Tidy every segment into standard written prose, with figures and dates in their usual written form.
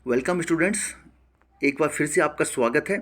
Welcome students. एक बार फिर से आपका स्वागत है।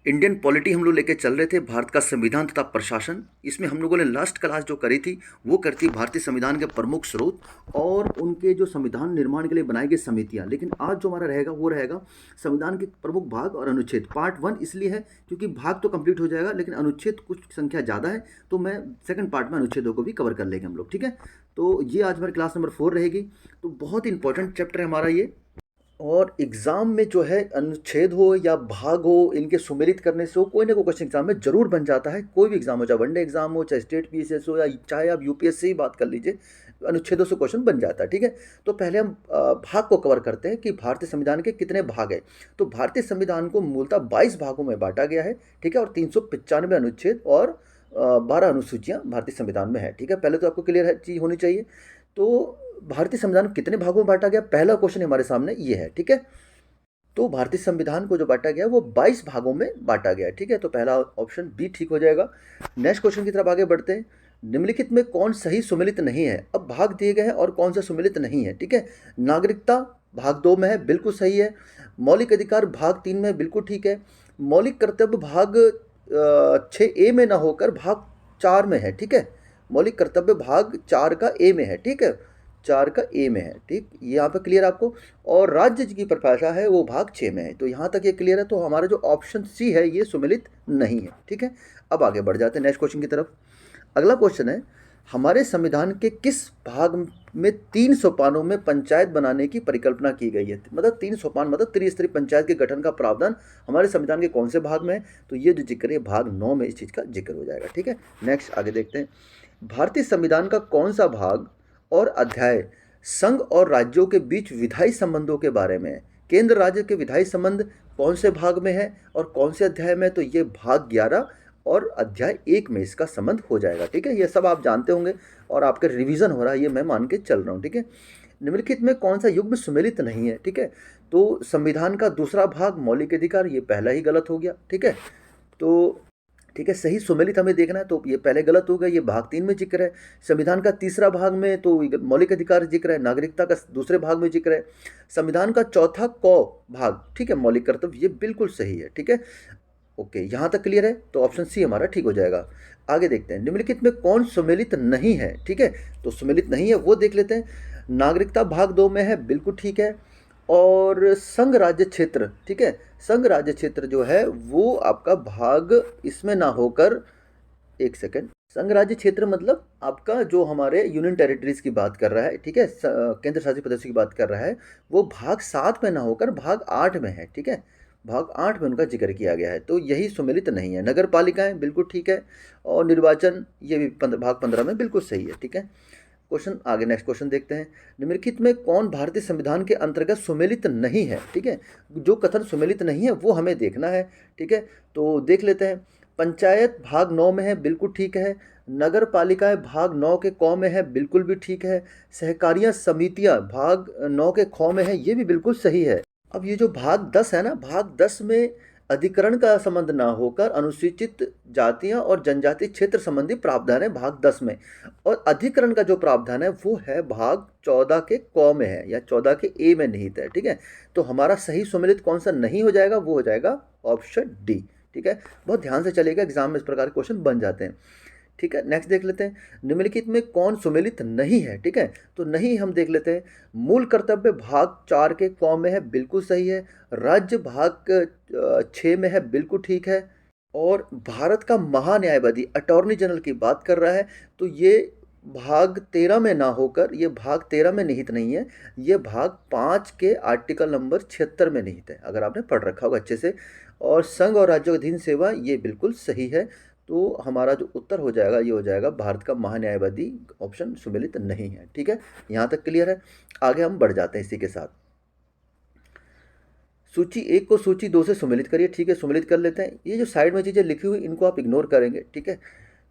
इंडियन पॉलिटी हम लोग लेके चल रहे थे, भारत का संविधान तथा प्रशासन। इसमें हम लोगों ने लास्ट क्लास जो करी थी वो करती भारतीय संविधान के प्रमुख स्रोत और उनके जो संविधान निर्माण के लिए बनाई गई समितियां। लेकिन आज जो हमारा रहेगा वो रहेगा संविधान के प्रमुख भाग और अनुच्छेद। पार्ट 1 इसलिए है क्योंकि भाग तो कंप्लीट हो जाएगा लेकिन अनुच्छेद कुछ संख्या ज़्यादा है, तो मैं सेकंड पार्ट में अनुच्छेदों को भी कवर कर लेंगे हम लोग। ठीक है, तो ये आज हमारी क्लास नंबर 4 रहेगी। तो बहुत इंपॉर्टेंट चैप्टर है हमारा ये। और एग्ज़ाम में जो है अनुच्छेद हो या भाग हो, इनके सुमेलित करने से हो कोई ना कोई क्वेश्चन एग्जाम में जरूर बन जाता है। कोई भी एग्जाम हो, चाहे वनडे एग्जाम हो, चाहे स्टेट पीसीएस हो, या चाहे आप यूपीएससी ही बात कर लीजिए, अनुच्छेदों से क्वेश्चन बन जाता है। ठीक है, तो पहले हम भाग को कवर करते हैं कि भारतीय संविधान के कितने भाग हैं। तो भारतीय संविधान को मूलतः 22 भागों में बांटा गया है। ठीक है, और 395 अनुच्छेद और 12 अनुसूचियाँ भारतीय संविधान में है। ठीक है, पहले तो आपको क्लियर चीज होनी चाहिए। तो भारतीय संविधान कितने भागों में बांटा गया, पहला क्वेश्चन हमारे सामने ये है। ठीक है, तो भारतीय संविधान को जो बांटा गया वो 22 भागों में बांटा गया है। ठीक है, तो पहला ऑप्शन बी ठीक हो जाएगा। नेक्स्ट क्वेश्चन की तरफ आगे बढ़ते हैं। निम्नलिखित में कौन सही सुमेलित नहीं है। अब भाग दिए गए हैं और कौन सा सुमेलित नहीं है। ठीक है, नागरिकता भाग 2 में है, बिल्कुल सही है। मौलिक अधिकार भाग 3 में है, बिल्कुल ठीक है। मौलिक कर्तव्य भाग 6A में ना होकर भाग 4 में है। ठीक है, मौलिक कर्तव्य भाग 4 का ए में है। ठीक है, 4 का ए में है। ठीक, यहाँ पे क्लियर आपको। और राज्य की परिभाषा है वो भाग 6 में है। तो यहाँ तक ये क्लियर है। तो हमारा जो ऑप्शन सी है ये सुमेलित नहीं है। ठीक है, अब आगे बढ़ जाते हैं नेक्स्ट क्वेश्चन की तरफ। अगला क्वेश्चन है, हमारे संविधान के किस भाग में 3 सोपानों में पंचायत बनाने की परिकल्पना की गई है। मतलब 3 सोपान मतलब त्रिस्तरीय पंचायत के गठन का प्रावधान हमारे संविधान के कौन से भाग में है। तो ये जो जिक्र है भाग 9 में इस चीज़ का जिक्र हो जाएगा। ठीक है, नेक्स्ट आगे देखते हैं। भारतीय संविधान का कौन सा भाग और अध्याय संघ और राज्यों के बीच विधायी संबंधों के बारे में है। केंद्र राज्य के विधायी संबंध कौन से भाग में है और कौन से अध्याय में। तो ये भाग 11 और अध्याय 1 में इसका संबंध हो जाएगा। ठीक है, ये सब आप जानते होंगे और आपका रिवीजन हो रहा है, ये मैं मान के चल रहा हूँ। ठीक है, निम्नलिखित में कौन सा युग्म सुमेलित नहीं है। ठीक है, तो संविधान का दूसरा भाग मौलिक अधिकार, ये पहला ही गलत हो गया। ठीक है, तो ठीक है, सही सुमेलित हमें देखना है, तो ये पहले गलत हो गया, ये भाग 3 में जिक्र है। संविधान का तीसरा भाग में तो मौलिक अधिकार जिक्र है, नागरिकता का दूसरे भाग में जिक्र है। संविधान का चौथा क भाग, ठीक है, मौलिक कर्तव्य, ये बिल्कुल सही है। ठीक है, ओके, यहाँ तक क्लियर है। तो ऑप्शन सी हमारा ठीक हो जाएगा। आगे देखते हैं, निम्नलिखित में कौन सुमेलित नहीं है। ठीक है, तो सुमेलित नहीं है वो देख लेते हैं। नागरिकता भाग 2 में है, बिल्कुल ठीक है। और संघ राज्य क्षेत्र, ठीक है, संघ राज्य क्षेत्र जो है वो आपका भाग इसमें ना होकर, एक सेकंड, संघ राज्य क्षेत्र मतलब आपका जो हमारे यूनियन टेरिटरीज की बात कर रहा है। ठीक है, केंद्र शासित प्रदेशों की बात कर रहा है, वो भाग 7 में ना होकर भाग 8 में है। ठीक है, भाग 8 में उनका जिक्र किया गया है, तो यही सुमेलित नहीं है। नगर पालिकाएं बिल्कुल ठीक है, और निर्वाचन ये भी भाग 15 में बिल्कुल सही है। ठीक है, क्वेश्चन आगे, नेक्स्ट क्वेश्चन देखते हैं। निम्नलिखित में कौन भारतीय संविधान के अंतर्गत सुमेलित नहीं है। ठीक है, जो कथन सुमेलित नहीं है वो हमें देखना है। ठीक है, तो देख लेते हैं। पंचायत भाग 9 में है, बिल्कुल ठीक है। नगर पालिकाएं भाग 9 के क में है, बिल्कुल भी ठीक है। सहकारियां समितियां भाग 9 के ख में है, ये भी बिल्कुल सही है। अब ये जो भाग 10 है ना, भाग 10 में अधिकरण का संबंध ना होकर अनुसूचित जातियां और जनजाति क्षेत्र संबंधी प्रावधान है भाग 10 में, और अधिकरण का जो प्रावधान है वो है भाग 14 के क में है, या 14 के ए में निहित है। ठीक है, तो हमारा सही सुमेलित कौन सा नहीं हो जाएगा, वो हो जाएगा ऑप्शन डी। ठीक है, बहुत ध्यान से चलेगा, एग्जाम में इस प्रकार के क्वेश्चन बन जाते हैं। ठीक है, नेक्स्ट देख लेते हैं, निम्नलिखित में कौन सुमेलित नहीं है। ठीक है, तो नहीं हम देख लेते हैं। मूल कर्तव्य भाग 4 के क में है, बिल्कुल सही है। राज्य भाग 6 में है, बिल्कुल ठीक है। और भारत का महान्यायवादी अटॉर्नी जनरल की बात कर रहा है, तो ये भाग 13 में ना होकर ये भाग 13 में निहित नहीं है, ये भाग 5 के आर्टिकल नंबर 76 में निहित है, अगर आपने पढ़ रखा होगा अच्छे से। और संघ और राज्यों अधीन सेवा, ये बिल्कुल सही है। तो हमारा जो उत्तर हो जाएगा ये हो जाएगा भारत का महान्यायवादी, ऑप्शन सुमेलित नहीं है। ठीक है, यहाँ तक क्लियर है। आगे हम बढ़ जाते हैं इसी के साथ। सूची 1 को सूची 2 से सुमेलित करिए। ठीक है, सुमेलित कर लेते हैं। ये जो साइड में चीज़ें लिखी हुई इनको आप इग्नोर करेंगे। ठीक है,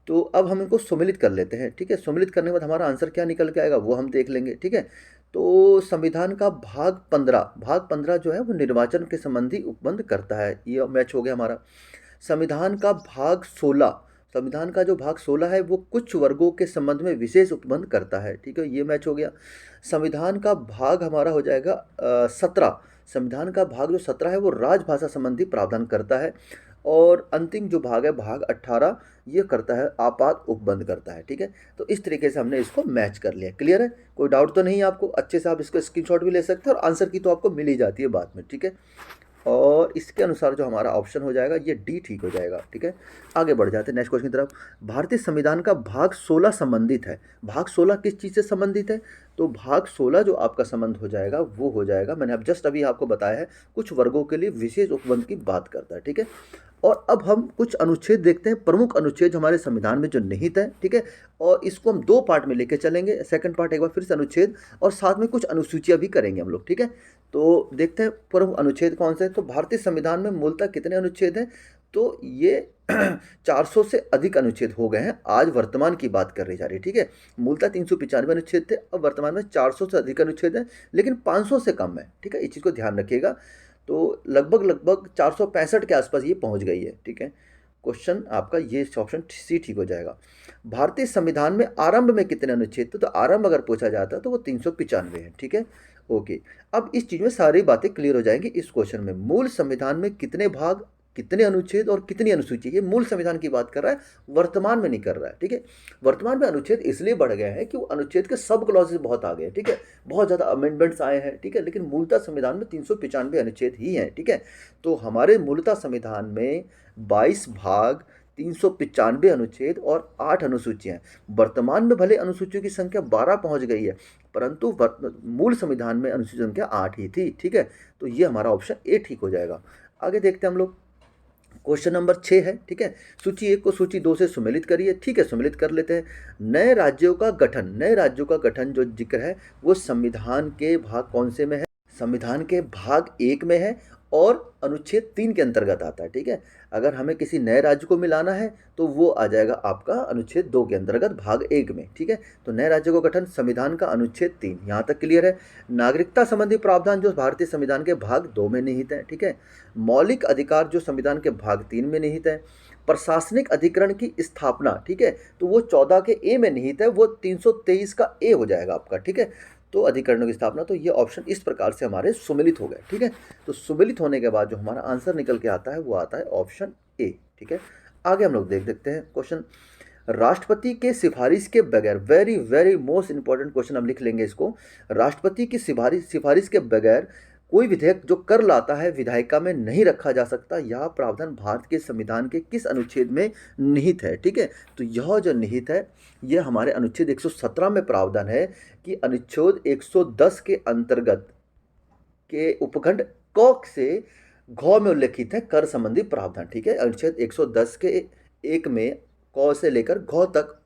तो अब हम इनको सुमेलित कर लेते हैं। ठीक है, सुमेलित करने के बाद हमारा आंसर क्या निकल के आएगा वो हम देख लेंगे। ठीक है, तो संविधान का भाग 15 जो है वो निर्वाचन के संबंधी उपबंध करता है, ये मैच हो गया हमारा। संविधान का भाग 16, संविधान का जो भाग 16 है वो कुछ वर्गों के संबंध में विशेष उपबंध करता है। ठीक है, ये मैच हो गया। संविधान का भाग हमारा हो जाएगा 17, संविधान का भाग जो 17 है वो राजभाषा संबंधी प्रावधान करता है, और अंतिम जो भाग है भाग 18 ये करता है आपात उपबंध करता है। ठीक है, तो इस तरीके से हमने इसको मैच कर लिया। क्लियर है, कोई डाउट तो नहीं है आपको? अच्छे से आप इसको स्क्रीनशॉट भी ले सकते हैं और आंसर की तो आपको मिल ही जाती है बाद में। ठीक है, और इसके अनुसार जो हमारा ऑप्शन हो जाएगा ये डी ठीक हो जाएगा। ठीक है, आगे बढ़ जाते हैं नेक्स्ट क्वेश्चन की तरफ। भारतीय संविधान का भाग 16 संबंधित है। भाग 16 किस चीज़ से संबंधित है? तो भाग 16 जो आपका संबंध हो जाएगा वो हो जाएगा, मैंने अब जस्ट अभी आपको बताया है, कुछ वर्गों के लिए विशेष उपबंध की बात करता है। ठीक है, और अब हम कुछ अनुच्छेद देखते हैं, प्रमुख अनुच्छेद हमारे संविधान में जो निहित है। ठीक है, और इसको हम दो पार्ट में लेके चलेंगे। सेकंड पार्ट एक बार फिर से अनुच्छेद, और साथ में कुछ अनुसूचियां भी करेंगे हम लोग। ठीक है, तो देखते हैं प्रमुख अनुच्छेद कौन से हैं। तो भारतीय संविधान में मूलतः कितने अनुच्छेद हैं? तो ये 400 से अधिक अनुच्छेद हो गए हैं, आज वर्तमान की बात कर रही जा रही है। ठीक है, मूलतः 395 अनुच्छेद थे, अब वर्तमान में 400 से अधिक अनुच्छेद हैं, लेकिन 500 से कम है। ठीक है, इस चीज़ को ध्यान रखिएगा। तो लगभग 465 के आसपास ये पहुंच गई है। ठीक है, क्वेश्चन आपका ये ऑप्शन सी ठीक हो जाएगा। भारतीय संविधान में आरंभ में कितने अनुच्छेद थे? तो आरंभ अगर पूछा जाता है तो वो 395 है। ठीक है, ओके, अब इस चीज़ में सारी बातें क्लियर हो जाएंगी इस क्वेश्चन में। मूल संविधान में कितने भाग, कितने अनुच्छेद और कितनी अनुसूची, ये मूल संविधान की बात कर रहा है, वर्तमान में नहीं कर रहा है। ठीक है, वर्तमान में अनुच्छेद इसलिए बढ़ गए हैं कि वो अनुच्छेद के सब क्लॉजेस बहुत आ गए हैं। ठीक है, बहुत ज़्यादा अमेंडमेंट्स आए हैं। ठीक है, लेकिन मूलतः संविधान में 395 अनुच्छेद ही हैं। ठीक है, तो हमारे मूलतः संविधान में 22 भाग, 395 अनुच्छेद और 8 अनुसूचियां हैं। वर्तमान में भले अनुसूचियों की संख्या 12 पहुंच गई है, परंतु मूल संविधान में अनुसूची संख्या 8 ही थी। ठीक है, तो ये हमारा ऑप्शन ए ठीक हो जाएगा। आगे देखते हैं हम लोग, क्वेश्चन नंबर 6 है। ठीक है, सूची 1 को सूची 2 से सुमेलित करिए। ठीक है, सुमेलित कर लेते हैं। नए राज्यों का गठन, नए राज्यों का गठन जो जिक्र है वो संविधान के भाग कौन से में है? संविधान के भाग 1 में है और अनुच्छेद 3 के अंतर्गत आता है। ठीक है, अगर हमें किसी नए राज्य को मिलाना है तो वो आ जाएगा आपका अनुच्छेद 2 के अंतर्गत भाग 1 में। ठीक है, तो नए राज्य को गठन संविधान का अनुच्छेद 3, यहाँ तक क्लियर है। नागरिकता संबंधी प्रावधान जो भारतीय संविधान के भाग 2 में निहित है। ठीक है, मौलिक अधिकार जो संविधान के भाग 3 में निहित है। प्रशासनिक अधिकरण की स्थापना, ठीक है, तो वो 14 के ए में निहित है, वो 323 का ए हो जाएगा आपका। ठीक है, तो अधिकरणों की स्थापना, तो ये ऑप्शन इस प्रकार से हमारे सुमेलित हो गए। ठीक है, तो सुमेलित होने के बाद जो हमारा आंसर निकल के आता है वो आता है ऑप्शन ए। ठीक है, आगे हम लोग देख देखते हैं क्वेश्चन। राष्ट्रपति के सिफारिश के बगैर, very very most important question हम लिख लेंगे इसको। राष्ट्रपति की सिफारिश के बगैर कोई विधेयक जो कर लाता है विधायिका में नहीं रखा जा सकता। यह प्रावधान भारत के संविधान के किस अनुच्छेद में निहित है? ठीक है, तो यह जो निहित है यह हमारे अनुच्छेद 117 में प्रावधान है कि अनुच्छेद 110 के अंतर्गत के उपखंड क से घ में उल्लेखित है कर संबंधी प्रावधान। ठीक है, अनुच्छेद 110 के 1 में क से लेकर घ तक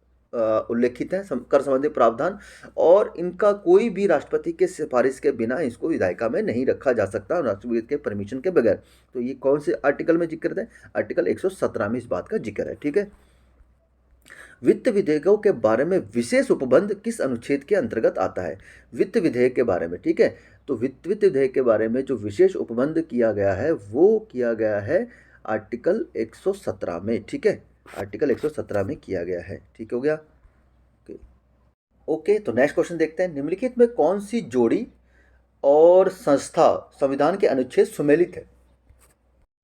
उल्लेखित है कर संबंधी प्रावधान, और इनका कोई भी राष्ट्रपति के सिफारिश के बिना इसको विधायिका में नहीं रखा जा सकता राष्ट्रपति के परमिशन के बगैर। तो ये कौन से आर्टिकल में जिक्र है? आर्टिकल 117 में इस बात का जिक्र है। ठीक है, वित्त विधेयकों के बारे में विशेष उपबंध किस अनुच्छेद के अंतर्गत आता है? वित्त विधेयक के बारे में। ठीक है, तो वित्त विधेयक के बारे में जो विशेष उपबंध किया गया है वो किया गया है आर्टिकल 117 में। ठीक है, आर्टिकल 117 में किया गया है। ठीक हो गया, ओके। तो नेक्स्ट क्वेश्चन देखते हैं। निम्नलिखित में कौन सी जोड़ी और संस्था संविधान के अनुच्छेद सुमेलित है?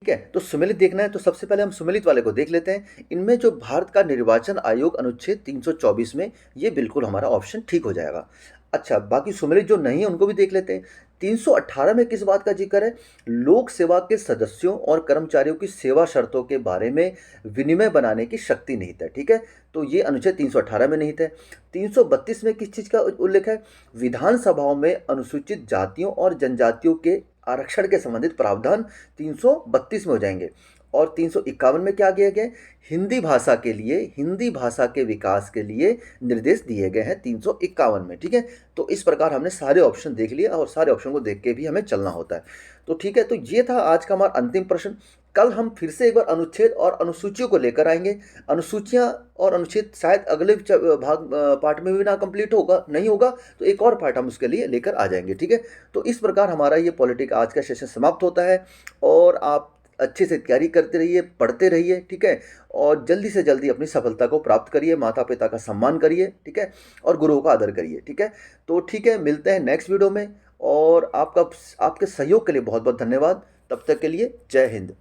ठीक है, तो सुमेलित देखना है तो सबसे पहले हम सुमेलित वाले को देख लेते हैं। इनमें जो भारत का निर्वाचन आयोग अनुच्छेद 324 में, ये बिल्कुल हमारा ऑप्शन ठीक हो जाएगा। अच्छा, बाकी सुमेलित जो नहीं है उनको भी देख लेते हैं। 318 में किस बात का जिक्र है? लोक सेवा के सदस्यों और कर्मचारियों की सेवा शर्तों के बारे में विनिमय बनाने की शक्ति निहित है। ठीक है, तो ये अनुच्छेद 318 में निहित है। 332 में किस चीज़ का उल्लेख है? विधानसभाओं में अनुसूचित जातियों और जनजातियों के आरक्षण के संबंधित प्रावधान 332 में हो जाएंगे। और 351 में क्या किया गया? हिंदी भाषा के लिए, हिंदी भाषा के विकास के लिए निर्देश दिए गए हैं 351 में। ठीक है, तो इस प्रकार हमने सारे ऑप्शन देख लिए और सारे ऑप्शन को देख के भी हमें चलना होता है। तो ठीक है, तो ये था आज का हमारा अंतिम प्रश्न। कल हम फिर से एक बार अनुच्छेद और अनुसूचियों को लेकर आएंगे। अनुसूचियां और अनुच्छेद शायद अगले भाग पार्ट में भी ना कंप्लीट होगा, नहीं होगा तो एक और पार्ट हम उसके लिए लेकर आ जाएंगे। ठीक है, तो इस प्रकार हमारा ये पॉलिटिक आज का सेशन समाप्त होता है, और आप अच्छे से तैयारी करते रहिए, पढ़ते रहिए। ठीक है, और जल्दी से जल्दी अपनी सफलता को प्राप्त करिए, माता पिता का सम्मान करिए। ठीक है, और गुरुओं का आदर करिए। ठीक है, तो ठीक है, मिलते हैं नेक्स्ट वीडियो में। और आपके सहयोग के लिए बहुत बहुत धन्यवाद। तब तक के लिए जय हिंद।